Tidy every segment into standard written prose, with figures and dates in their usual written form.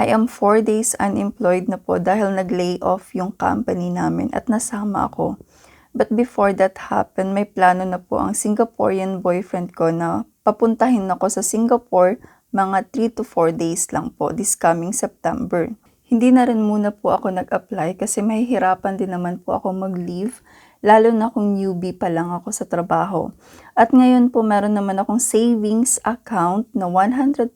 I am 4 days unemployed na po dahil nag-lay off yung company namin at nasama ako. But before that happened, may plano na po ang Singaporean boyfriend ko na papuntahin ako sa Singapore mga 3 to 4 days lang po this coming September. Hindi na rin muna po ako nag-apply kasi mahihirapan din naman po ako mag-leave, lalo na kung newbie pa lang ako sa trabaho. At ngayon po meron naman akong savings account na 100,000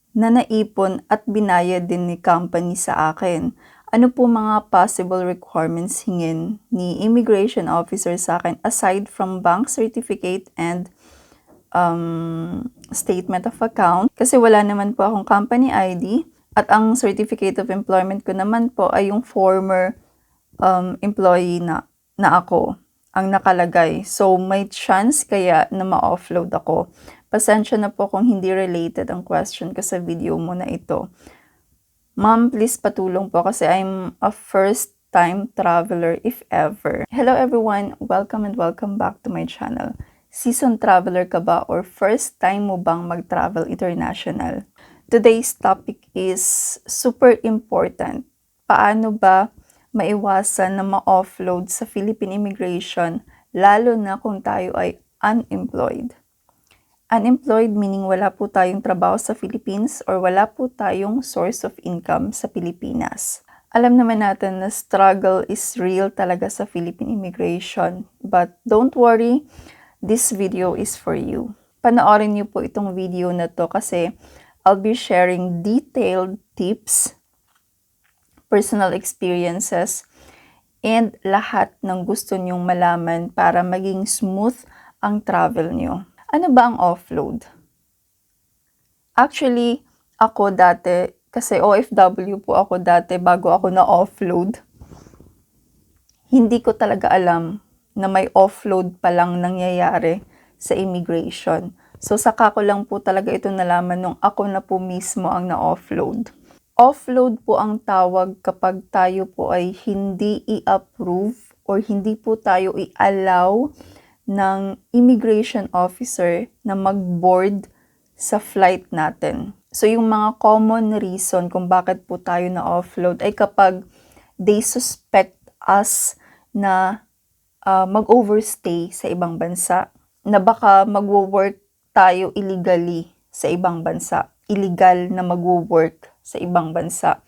na naipon at binayad din ni company sa akin. Ano po mga possible requirements hingin ni immigration officer sa akin aside from bank certificate and statement of account? Kasi wala naman po akong company ID at ang certificate of employment ko naman po ay yung former employee na ako ang nakalagay. So may chance kaya na ma-offload ako. Pasensya na po kung hindi related ang question ko sa video mo na ito. Ma'am, please patulong po kasi I'm a first-time traveler if ever. Hello everyone! Welcome and welcome back to my channel. Seasoned traveler ka ba or first time mo bang mag-travel international? Today's topic is super important. Paano ba maiwasan na ma-offload sa Philippine immigration lalo na kung tayo ay unemployed? Unemployed meaning wala po tayong trabaho sa Philippines or wala po tayong source of income sa Pilipinas. Alam naman natin na struggle is real talaga sa Philippine immigration. But don't worry, this video is for you. Panoorin niyo po itong video na to kasi I'll be sharing detailed tips, personal experiences, and lahat ng gusto niyong malaman para maging smooth ang travel niyo. Ano ba ang offload? Actually, ako dati, kasi OFW po ako dati bago ako na-offload, hindi ko talaga alam na may offload palang nangyayari sa immigration. So, saka ko lang po talaga ito nalaman nung ako na po mismo ang na-offload. Offload po ang tawag kapag tayo po ay hindi i-approve or hindi po tayo i-allow ng immigration officer na mag-board sa flight natin. So, yung mga common reason kung bakit po tayo na-offload ay kapag they suspect us na mag-overstay sa ibang bansa, na baka mag-work tayo illegally sa ibang bansa, illegal na mag-work sa ibang bansa,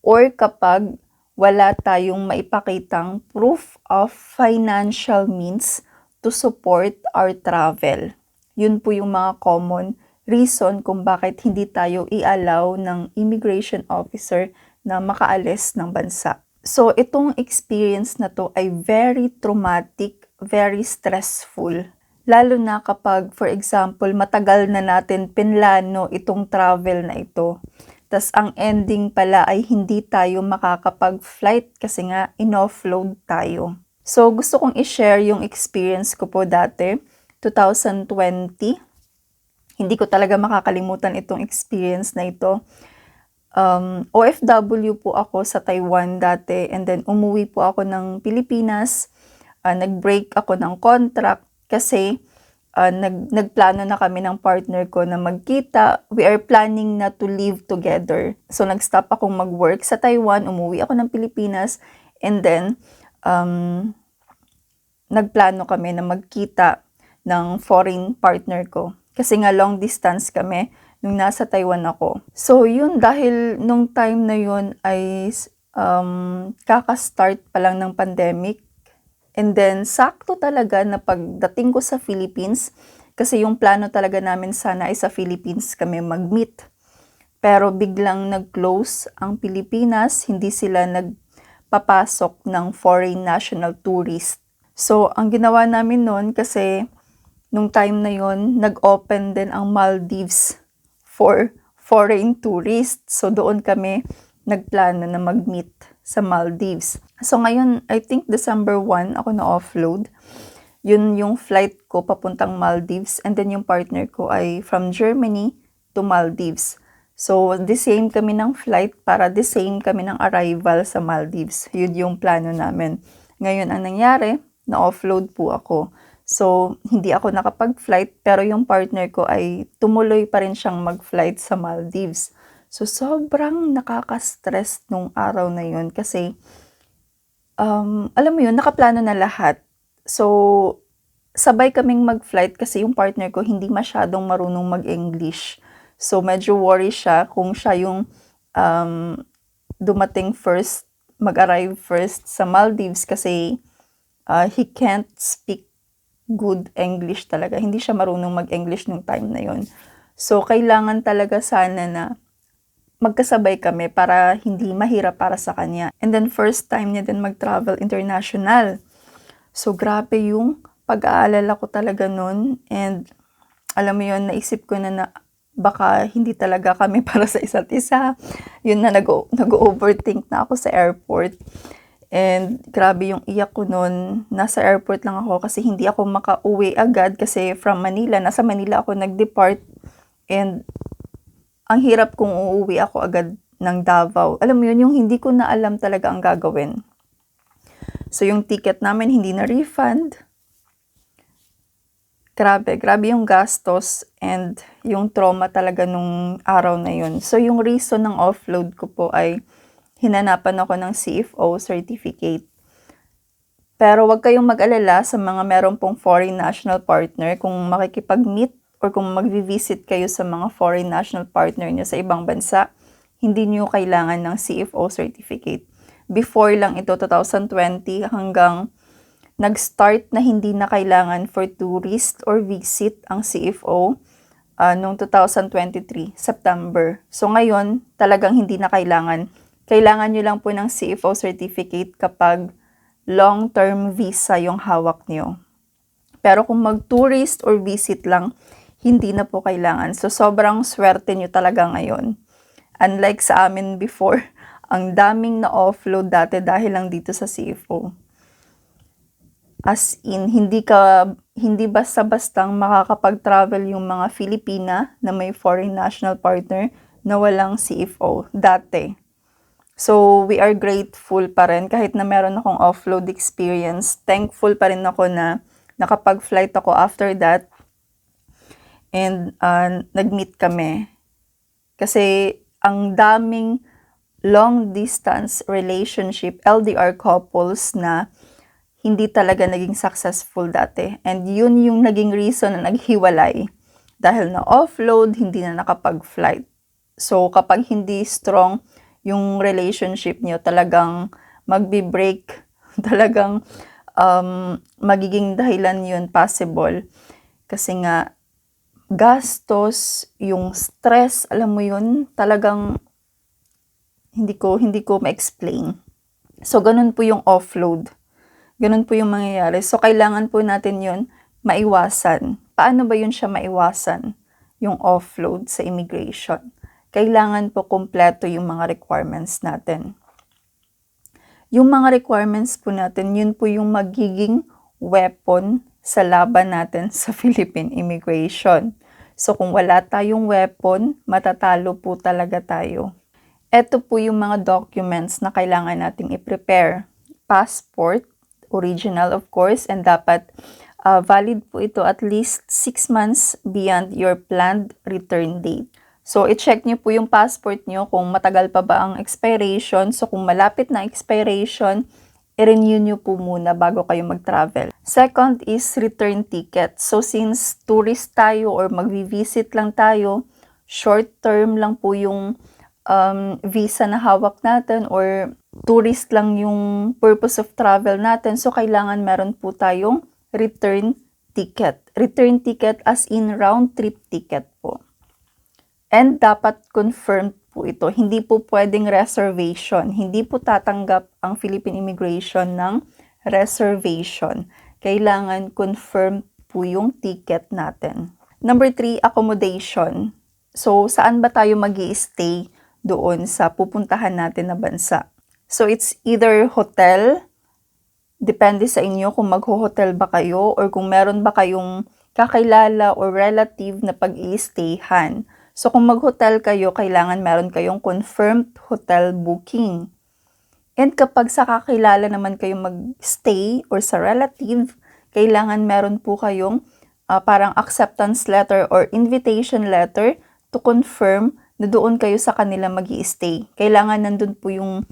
or kapag wala tayong maipakitang proof of financial means to support our travel. Yun po yung mga common reason kung bakit hindi tayo i-allow ng immigration officer na makaalis ng bansa. So, itong experience na to ay very traumatic, very stressful. Lalo na kapag, for example, matagal na natin pinlano itong travel na ito. Tas ang ending pala ay hindi tayo makakapag-flight kasi nga in-offload tayo. So, gusto kong i-share yung experience ko po dati, 2020. Hindi ko talaga makakalimutan itong experience na ito. OFW po ako sa Taiwan dati and then umuwi po ako ng Pilipinas. Nag-break ako ng contract kasi nagplano na kami ng partner ko na magkita. We are planning na to live together. So, nag-stop akong mag-work sa Taiwan, umuwi ako ng Pilipinas, and then nagplano kami na magkita ng foreign partner ko. Kasi nga long distance kami nung nasa Taiwan ako. So yun, dahil nung time na yun ay kaka-start pa lang ng pandemic. And then sakto talaga na pagdating ko sa Philippines, kasi yung plano talaga namin sana ay sa Philippines kami mag-meet. Pero biglang nag-close ang Pilipinas, hindi sila papasok ng foreign national tourist. So, ang ginawa namin noon kasi nung time na yon nag-open din ang Maldives for foreign tourists. So, doon kami nagplano na mag-meet sa Maldives. So, ngayon, I think December 1 ako na-offload. Yun yung flight ko papuntang Maldives and then yung partner ko ay from Germany to Maldives. So, the same kami ng flight para the same kami ng arrival sa Maldives. Yun yung plano namin. Ngayon, ang nangyari, na-offload po ako. So, hindi ako nakapag-flight pero yung partner ko ay tumuloy pa rin siyang mag-flight sa Maldives. So, sobrang nakaka-stress nung araw na yun kasi, alam mo yun, nakaplano na lahat. So, sabay kaming mag-flight kasi yung partner ko hindi masyadong marunong mag-English. So, medyo worry siya kung siya yung dumating first, mag-arrive first sa Maldives kasi he can't speak good English talaga. Hindi siya marunong mag-English nung time na yon. So, kailangan talaga sana na magkasabay kami para hindi mahirap para sa kanya. And then, first time niya din mag-travel international. So, grabe yung pag-aalala ko talaga nun. And, alam mo yun, naisip ko na baka hindi talaga kami para sa isa't isa. Yun na, nag-overthink na ako sa airport. And grabe yung iyak ko nun. Nasa airport lang ako kasi hindi ako makauwi agad kasi from Manila. Nasa Manila ako nag-depart. And ang hirap kung uuwi ako agad ng Davao. Alam mo yun, yung hindi ko na alam talaga ang gagawin. So yung ticket namin hindi na refund. Grabe yung gastos and yung trauma talaga nung araw na yun. So yung reason ng offload ko po ay hinanapan ako ng CFO certificate. Pero wag kayong mag-alala sa mga meron pong foreign national partner kung makikipag-meet or kung mag-visit kayo sa mga foreign national partner niyo sa ibang bansa, hindi niyo kailangan ng CFO certificate. Before lang ito, 2020 hanggang nag-start na hindi na kailangan for tourist or visit ang CFO noong 2023, September. So ngayon, talagang hindi na kailangan. Kailangan nyo lang po ng CFO certificate kapag long-term visa yung hawak nyo. Pero kung mag-tourist or visit lang, hindi na po kailangan. So, sobrang swerte nyo talaga ngayon. Unlike sa amin before, ang daming na-offload dati dahil lang dito sa CFO. As in, hindi basta-bastang makakapag-travel yung mga Filipina na may foreign national partner na walang CFO dati. So, we are grateful pa rin kahit na meron akong offload experience. Thankful pa rin ako na nakapag-flight ako after that. And nag-meet kami. Kasi ang daming long-distance relationship, LDR couples na hindi talaga naging successful dati. And yun yung naging reason na naghiwalay. Dahil na offload, hindi na nakapag-flight. So, kapag hindi strong yung relationship nyo, talagang magbi-break, talagang magiging dahilan yun possible. Kasi nga, gastos, yung stress, alam mo yun, talagang hindi ko ma-explain. So, ganun po yung offload. Ganun po yung mangyayari. So, kailangan po natin yun maiwasan. Paano ba yun siya maiwasan? Yung offload sa immigration. Kailangan po kumpleto yung mga requirements natin. Yung mga requirements po natin, yun po yung magiging weapon sa laban natin sa Philippine immigration. So kung wala tayong weapon, matatalo po talaga tayo. Ito po yung mga documents na kailangan nating i-prepare. Passport, original of course, and dapat valid po ito at least 6 months beyond your planned return date. So, i-check nyo po yung passport nyo kung matagal pa ba ang expiration. So, kung malapit na expiration, i-renew nyo po muna bago kayo mag-travel. Second is return ticket. So, since tourist tayo or mag-visit lang tayo, short term lang po yung visa na hawak natin or tourist lang yung purpose of travel natin. So, kailangan meron po tayong return ticket. Return ticket as in round trip ticket po. And dapat confirmed po ito. Hindi po pwedeng reservation. Hindi po tatanggap ang Philippine Immigration ng reservation. Kailangan confirmed po yung ticket natin. Number 3, accommodation. So, saan ba tayo mag-i-stay doon sa pupuntahan natin na bansa? So, it's either hotel, depende sa inyo kung mag-hotel ba kayo or kung meron ba kayong kakilala or relative na pag-i-stayhan. So, kung mag-hotel kayo, kailangan meron kayong confirmed hotel booking. And kapag sa kakilala naman kayong mag-stay or sa relative, kailangan meron po kayong parang acceptance letter or invitation letter to confirm na doon kayo sa kanila mag-i-stay. Kailangan nandun po yung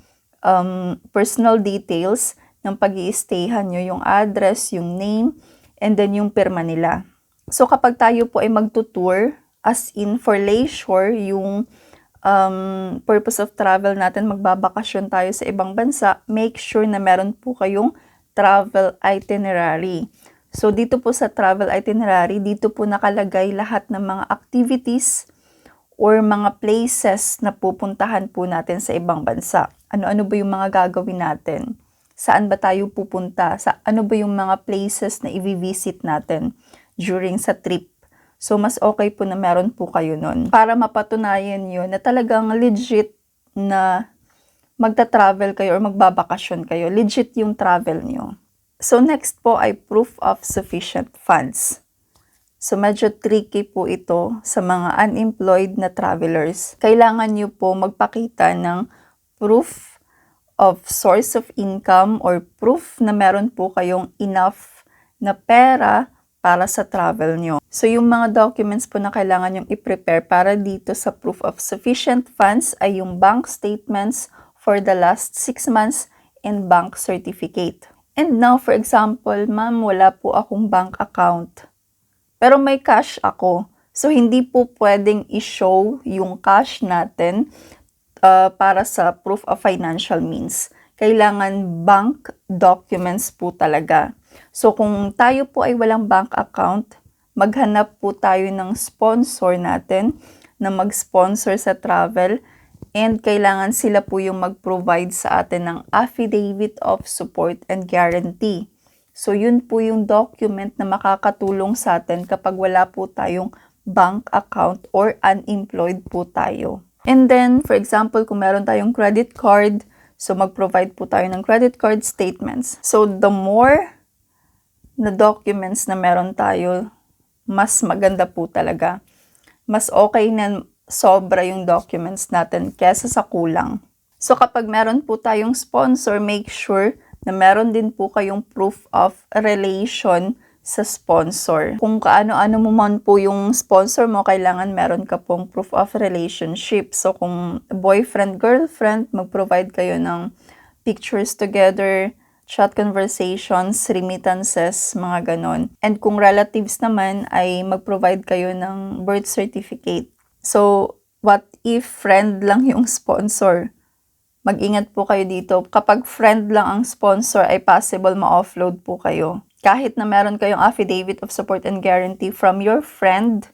personal details ng pag-i-stayhan nyo, yung address, yung name, and then yung pirma nila. So kapag tayo po ay magtutour, as in for leisure, yung purpose of travel natin, magbabakasyon tayo sa ibang bansa, make sure na meron po kayong travel itinerary. So dito po sa travel itinerary, dito po nakalagay lahat ng mga activities or mga places na pupuntahan po natin sa ibang bansa. Ano-ano ba yung mga gagawin natin? Saan ba tayo pupunta? Ano ba yung mga places na i-visit natin during sa trip? So, mas okay po na meron po kayo nun para mapatunayan nyo na talagang legit na magta-travel kayo or magbabakasyon kayo. Legit yung travel nyo. So, next po ay proof of sufficient funds. So, medyo tricky po ito sa mga unemployed na travelers. Kailangan nyo po magpakita ng proof of source of income or proof na meron po kayong enough na pera para sa travel nyo. So, yung mga documents po na kailangan nyong i-prepare para dito sa proof of sufficient funds ay yung bank statements for the last 6 months and bank certificate. And now, for example, ma'am, wala po akong bank account. Pero may cash ako. So, hindi po pwedeng i-show yung cash natin para sa proof of financial means. Kailangan bank documents po talaga. So, kung tayo po ay walang bank account, maghanap po tayo ng sponsor natin na mag-sponsor sa travel and kailangan sila po yung mag-provide sa atin ng affidavit of support and guarantee. So, yun po yung document na makakatulong sa atin kapag wala po tayong bank account or unemployed po tayo. And then, for example, kung meron tayong credit card, so mag-provide po tayo ng credit card statements. So, the more na documents na meron tayo, mas maganda po talaga. Mas okay na sobra yung documents natin kesa sa kulang. So, kapag meron po tayong sponsor, make sure na meron din po kayong proof of relation sa sponsor. Kung kaano-ano mo man po yung sponsor mo, kailangan meron ka pong proof of relationship. So, kung boyfriend, girlfriend, mag-provide kayo ng pictures together, chat conversations, remittances, mga ganon. And kung relatives naman, ay mag-provide kayo ng birth certificate. So, what if friend lang yung sponsor? Mag-ingat po kayo dito. Kapag friend lang ang sponsor, ay possible ma-offload po kayo. Kahit na meron kayong affidavit of support and guarantee from your friend,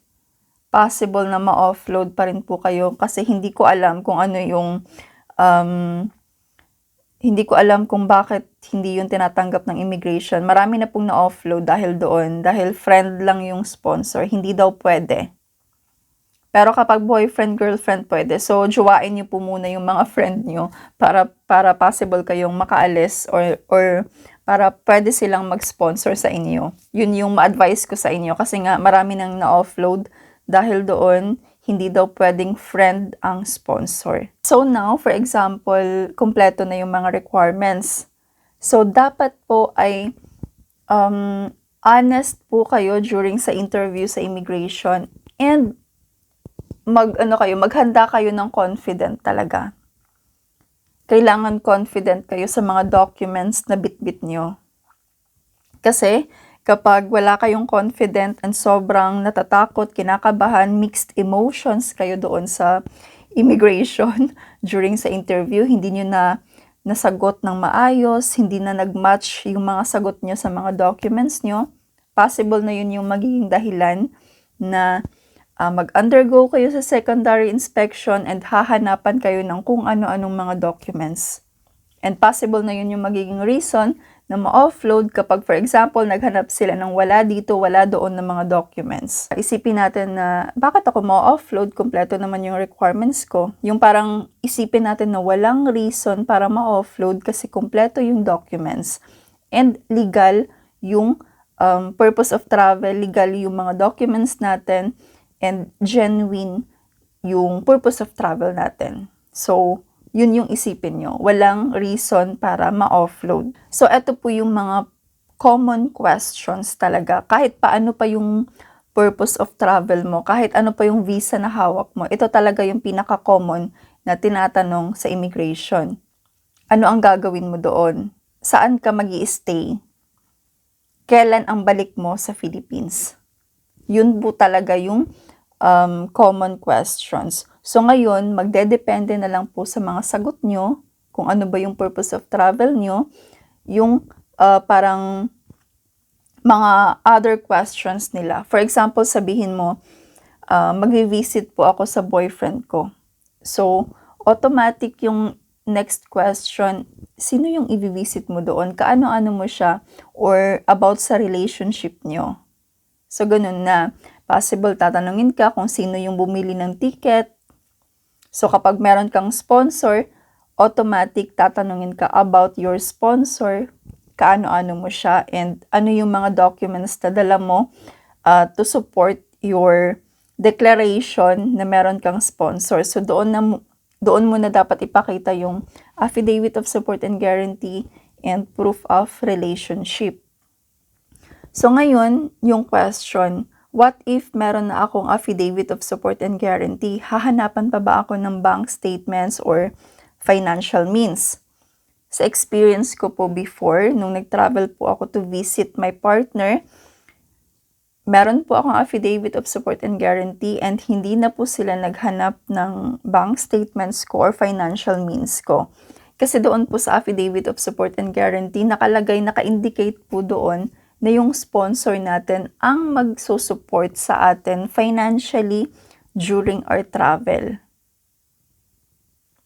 possible na ma-offload pa rin po kayo kasi hindi ko alam kung ano yung hindi ko alam kung bakit hindi yung tinatanggap ng immigration. Marami na pong na-offload dahil doon. Dahil friend lang yung sponsor. Hindi daw pwede. Pero kapag boyfriend, girlfriend, pwede. So, jowain niyo po muna yung mga friend niyo para possible kayong makaalis or para pwede silang mag-sponsor sa inyo. Yun yung ma-advise ko sa inyo kasi nga marami nang na-offload dahil doon hindi daw pwedeng friend ang sponsor. So now, for example, kumpleto na yung mga requirements. So dapat po ay honest po kayo during sa interview sa immigration and maghanda kayo ng confident talaga. Kailangan confident kayo sa mga documents na bitbit nyo. Kasi kapag wala kayong confident and sobrang natatakot, kinakabahan, mixed emotions kayo doon sa immigration during sa interview, hindi nyo na nasagot ng maayos, hindi na nag-match yung mga sagot nyo sa mga documents nyo, possible na yun yung magiging dahilan na mag-undergo kayo sa secondary inspection and hahanapan kayo ng kung ano-anong mga documents. And possible na yun yung magiging reason na ma-offload kapag, for example, naghanap sila ng wala dito, wala doon ng mga documents. Isipin natin na, bakit ako ma-offload? Kompleto naman yung requirements ko. Yung parang isipin natin na walang reason para ma-offload kasi kompleto yung documents. And legal yung purpose of travel, legal yung mga documents natin, and genuine yung purpose of travel natin. So, yun yung isipin nyo. Walang reason para ma-offload. So, eto po yung mga common questions talaga. Kahit paano pa yung purpose of travel mo, kahit ano pa yung visa na hawak mo, ito talaga yung pinaka-common na tinatanong sa immigration. Ano ang gagawin mo doon? Saan ka mag-i-stay? Kailan ang balik mo sa Philippines? Yun po talaga yung common questions. So ngayon, magdedepende na lang po sa mga sagot nyo, kung ano ba yung purpose of travel nyo, yung parang mga other questions nila. For example, sabihin mo, mag-visit po ako sa boyfriend ko. So, automatic yung next question, sino yung i-visit mo doon? Kaano-ano mo siya? Or about sa relationship nyo? So, ganun na. Possible, tatanungin ka kung sino yung bumili ng ticket. So, kapag meron kang sponsor, automatic tatanungin ka about your sponsor, kaano-ano mo siya, and ano yung mga documents na dala mo to support your declaration na meron kang sponsor. So, doon mo na dapat ipakita yung affidavit of support and guarantee and proof of relationship. So, ngayon, yung question, what if meron na akong affidavit of support and guarantee? Hahanapan pa ba ako ng bank statements or financial means? Sa experience ko po before, nung nag-travel po ako to visit my partner, meron po akong affidavit of support and guarantee and hindi na po sila naghanap ng bank statements ko or financial means ko. Kasi doon po sa affidavit of support and guarantee, naka-indicate po doon na yung sponsor natin ang magsusupport sa atin financially during our travel.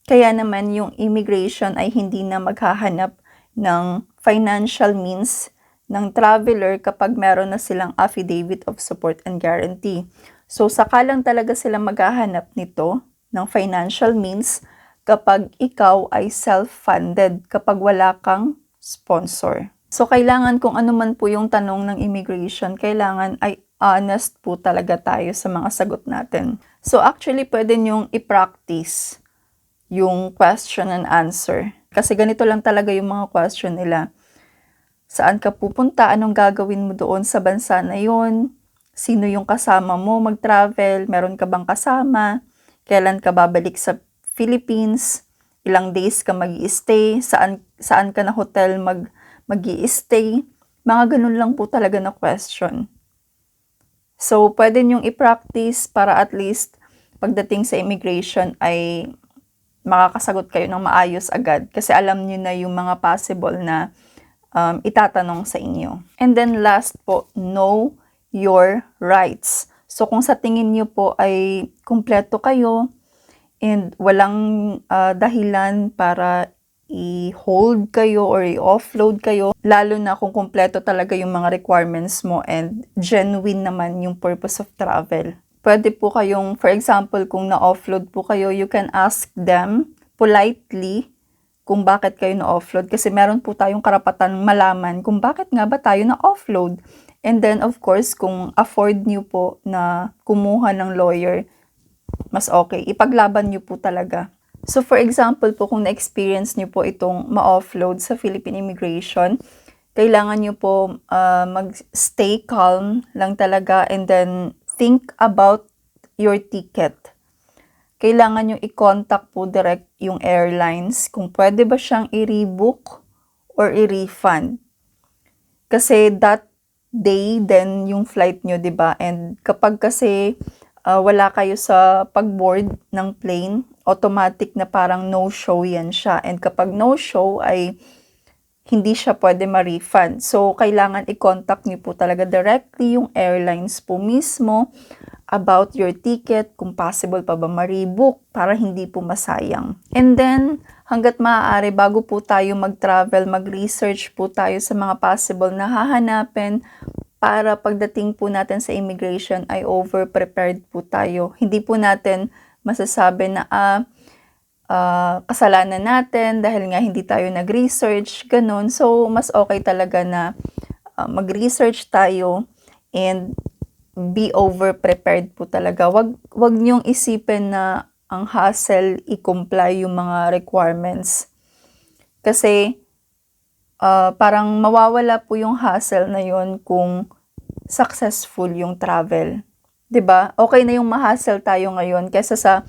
Kaya naman yung immigration ay hindi na maghahanap ng financial means ng traveler kapag meron na silang affidavit of support and guarantee. So, saka lang talaga sila maghahanap nito ng financial means kapag ikaw ay self-funded, kapag wala kang sponsor. So, kailangan kung ano man po yung tanong ng immigration, kailangan ay honest po talaga tayo sa mga sagot natin. So, actually, pwede nyong i-practice yung question and answer. Kasi ganito lang talaga yung mga question nila. Saan ka pupunta? Anong gagawin mo doon sa bansa na yon? Sino yung kasama mo mag-travel? Meron ka bang kasama? Kailan ka babalik sa Philippines? Ilang days ka mag-i-stay? Saan ka na hotel mag-i-stay? Mga ganun lang po talaga na question. So, pwede nyong i-practice para at least pagdating sa immigration ay makakasagot kayo ng maayos agad kasi alam niyo na yung mga possible na itatanong sa inyo. And then last po, know your rights. So, kung sa tingin niyo po ay kumpleto kayo and walang dahilan para i-hold kayo or i-offload kayo, lalo na kung kumpleto talaga yung mga requirements mo and genuine naman yung purpose of travel. Pwede po kayong, for example, kung na-offload po kayo, you can ask them politely kung bakit kayo na-offload. Kasi meron po tayong karapatan malaman kung bakit nga ba tayo na-offload. And then, of course, kung afford nyo po na kumuha ng lawyer, mas okay. Ipaglaban nyo po talaga. So, for example po, kung na-experience nyo po itong ma-offload sa Philippine Immigration, kailangan nyo po mag-stay calm lang talaga and then think about your ticket. Kailangan nyo i-contact po direct yung airlines kung pwede ba siyang i-rebook or i-refund. Kasi that day then yung flight nyo, 'di ba? And kapag kasi wala kayo sa pag-board ng plane, automatic na parang no-show yan siya. And kapag no-show ay hindi siya pwede ma-refund. So, kailangan i-contact niyo po talaga directly yung airlines po mismo about your ticket, kung possible pa ba ma-rebook para hindi po masayang. And then, hanggat maaari, bago po tayo mag-travel, mag-research po tayo sa mga possible na hahanapin para pagdating po natin sa immigration ay over-prepared po tayo. Hindi po natin masasabi na kasalanan natin dahil nga hindi tayo nag-research, ganun. So, mas okay talaga na mag-research tayo and be over-prepared po talaga. Wag niyong isipin na ang hassle i-comply yung mga requirements. Kasi parang mawawala po yung hassle na yon kung successful yung travel. 'Di ba? Okay na yung ma-hassle tayo ngayon kaysa sa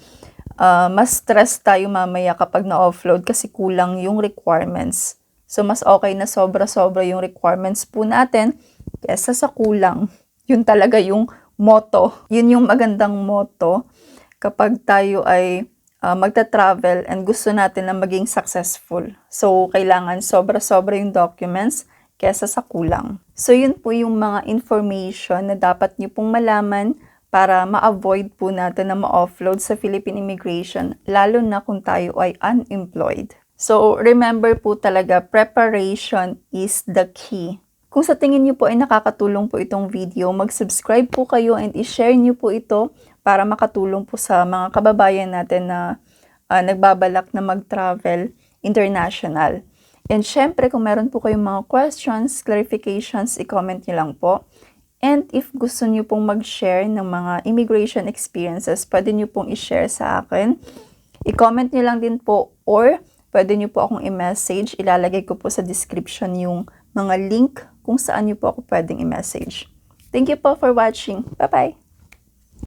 mas stress tayo mamaya kapag na-offload kasi kulang yung requirements. So, mas okay na sobra-sobra yung requirements po natin kaysa sa kulang. Yun talaga yung motto. Yun yung magandang motto kapag tayo ay magta-travel and gusto natin na maging successful. So, kailangan sobra-sobra yung documents kaysa sa kulang. So, yun po yung mga information na dapat nyo pong malaman para ma-avoid po natin na ma-offload sa Philippine Immigration, lalo na kung tayo ay unemployed. So, remember po talaga, preparation is the key. Kung sa tingin niyo po ay nakakatulong po itong video, mag-subscribe po kayo and i-share niyo po ito para makatulong po sa mga kababayan natin na nagbabalak na mag-travel international. And syempre, kung meron po kayong mga questions, clarifications, i-comment niyo lang po. And if gusto niyo pong mag-share ng mga immigration experiences, pwede niyo pong i-share sa akin. I-comment niyo lang din po or pwede niyo po akong i-message. Ilalagay ko po sa description yung mga link kung saan niyo po ako pwedeng i-message. Thank you po for watching. Bye-bye!